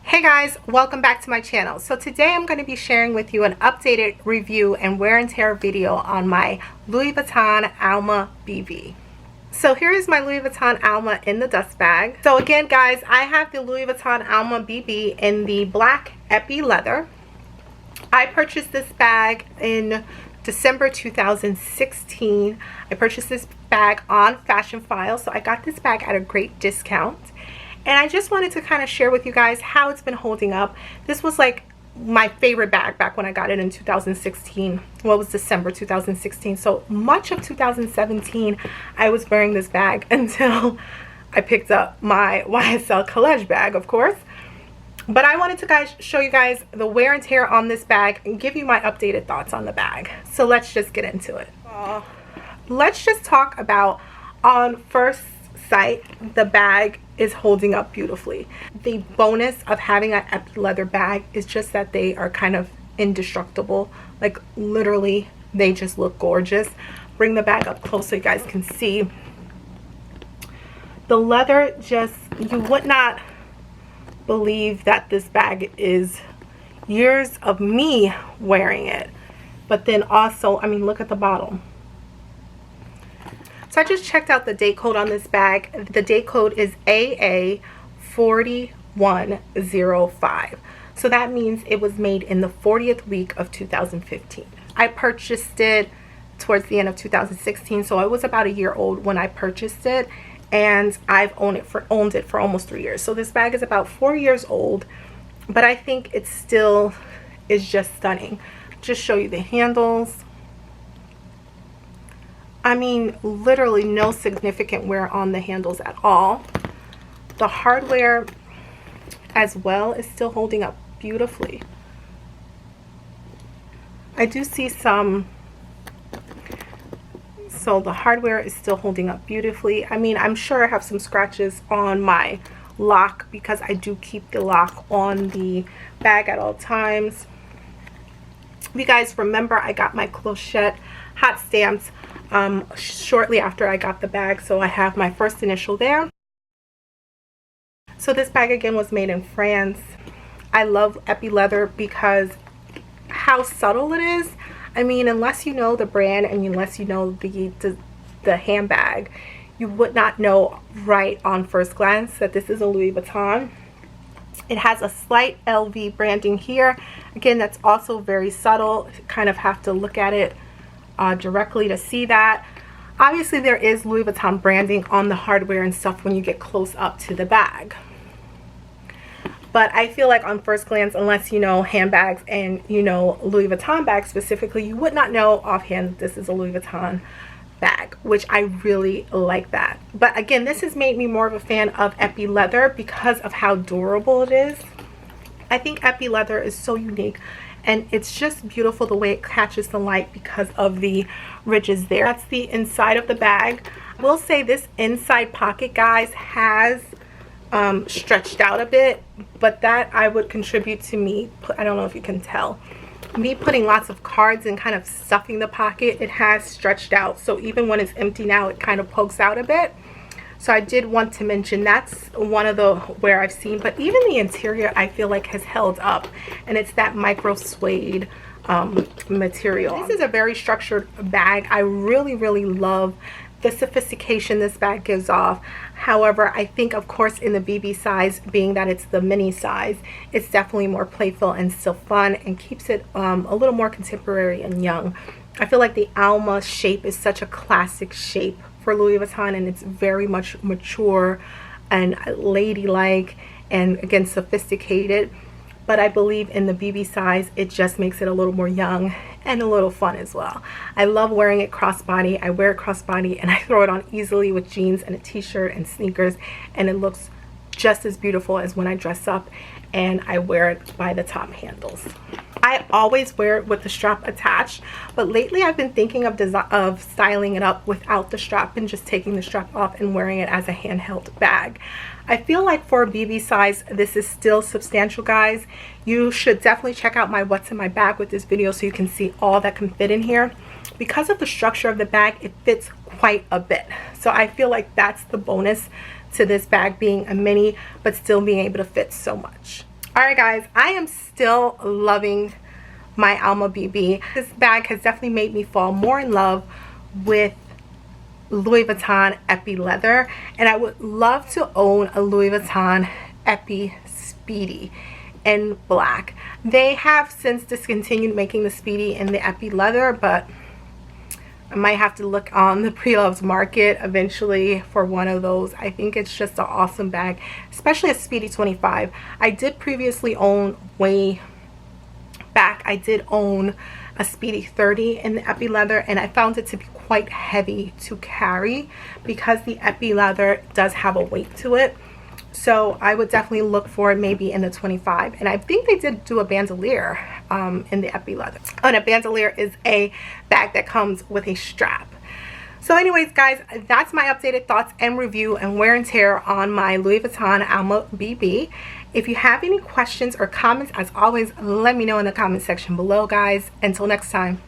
Hey guys, welcome back to my channel. So today I'm going to be sharing with you an updated review and wear and tear video on my Louis Vuitton Alma BB. So here is my Louis Vuitton Alma in the dust bag. So again guys, I have the Louis Vuitton Alma BB in the black Epi leather. I purchased this bag in December 2016. I purchased this bag on Fashionphile, so I got this bag at a great discount. And I just wanted to kind of share with you guys how it's been holding up. This was like my favorite bag back when I got it in 2016. Well, it was December 2016. So much of 2017, I was wearing this bag until I picked up my YSL College bag, of course. But I wanted to show you guys the wear and tear on this bag and give you my updated thoughts on the bag. So let's just get into it. Let's just talk about, on first sight, the bag is holding up beautifully. The bonus of having an Epi leather bag is just that they are kind of indestructible. Like literally, they just look gorgeous. Bring the bag up close so you guys can see. The leather, just, you would not believe that this bag is years of me wearing it. But then also, I mean, look at the bottom. So I just checked out the date code on this bag. The date code is AA4105. So that means it was made in the 40th week of 2015. I purchased it towards the end of 2016, so I was about a year old when I purchased it, and I've owned it for almost 3 years. So this bag is about 4 years old, but I think it still is just stunning. Just show you the handles. I mean, literally no significant wear on the handles at all. The hardware as well is still holding up beautifully. I do see some, so the hardware is still holding up beautifully. I mean, I'm sure I have some scratches on my lock because I do keep the lock on the bag at all times. If you guys remember, I got my clochette hot stamps shortly after I got the bag, so I have my first initial there. So this bag again was made in France. I love Epi leather because how subtle it is. I mean, unless you know the brand and unless you know the handbag, you would not know right on first glance that this is a Louis Vuitton. It has a slight LV branding here. Again, that's also very subtle. You kind of have to look at it directly to see that. Obviously there is Louis Vuitton branding on the hardware and stuff when you get close up to the bag, but I feel like on first glance, unless you know handbags and you know Louis Vuitton bags specifically, you would not know offhand this is a Louis Vuitton bag, which I really like that. But again, this has made me more of a fan of Epi leather because of how durable it is. I think Epi leather is so unique, and it's just beautiful the way it catches the light because of the ridges there. That's the inside of the bag. I will say this inside pocket, guys, has stretched out a bit, but that I would contribute to me, I don't know if you can tell, me putting lots of cards and kind of stuffing the pocket. It has stretched out, so even when it's empty now, it kind of pokes out a bit. So I did want to mention that's one of the wear I've seen, but even the interior I feel like has held up, and it's that micro suede material. This is a very structured bag. I really love the sophistication this bag gives off. However, I think of course in the BB size, being that it's the mini size, it's definitely more playful and still fun and keeps it a little more contemporary and young. I feel like the Alma shape is such a classic shape for Louis Vuitton, and it's very much mature and ladylike and again sophisticated. But I believe in the BB size, it just makes it a little more young and a little fun as well. I love wearing it crossbody. I wear it crossbody and I throw it on easily with jeans and a t-shirt and sneakers, and it looks just as beautiful as when I dress up and I wear it by the top handles. I always wear it with the strap attached, but lately I've been thinking of styling it up without the strap and just taking the strap off and wearing it as a handheld bag. I feel like for a BB size, this is still substantial, guys. You should definitely check out my what's in my bag with this video so you can see all that can fit in here. Because of the structure of the bag, it fits quite a bit. So I feel like that's the bonus to this bag being a mini but still being able to fit so much. Alright guys, I am still loving my Alma BB. This bag has definitely made me fall more in love with Louis Vuitton Epi leather, and I would love to own a Louis Vuitton Epi Speedy in black. They have since discontinued making the Speedy in the Epi leather, but I might have to look on the pre-loved market eventually for one of those. I think it's just an awesome bag, especially a Speedy 25. I did previously own, way back, I did own a Speedy 30 in the Epi leather, and I found it to be quite heavy to carry because the Epi leather does have a weight to it. So I would definitely look for it maybe in the 25. And I think they did do a bandolier in the Epi leather. And a bandolier is a bag that comes with a strap. So anyways guys, that's my updated thoughts and review and wear and tear on my Louis Vuitton Alma BB. If you have any questions or comments, as always, let me know in the comment section below guys. Until next time.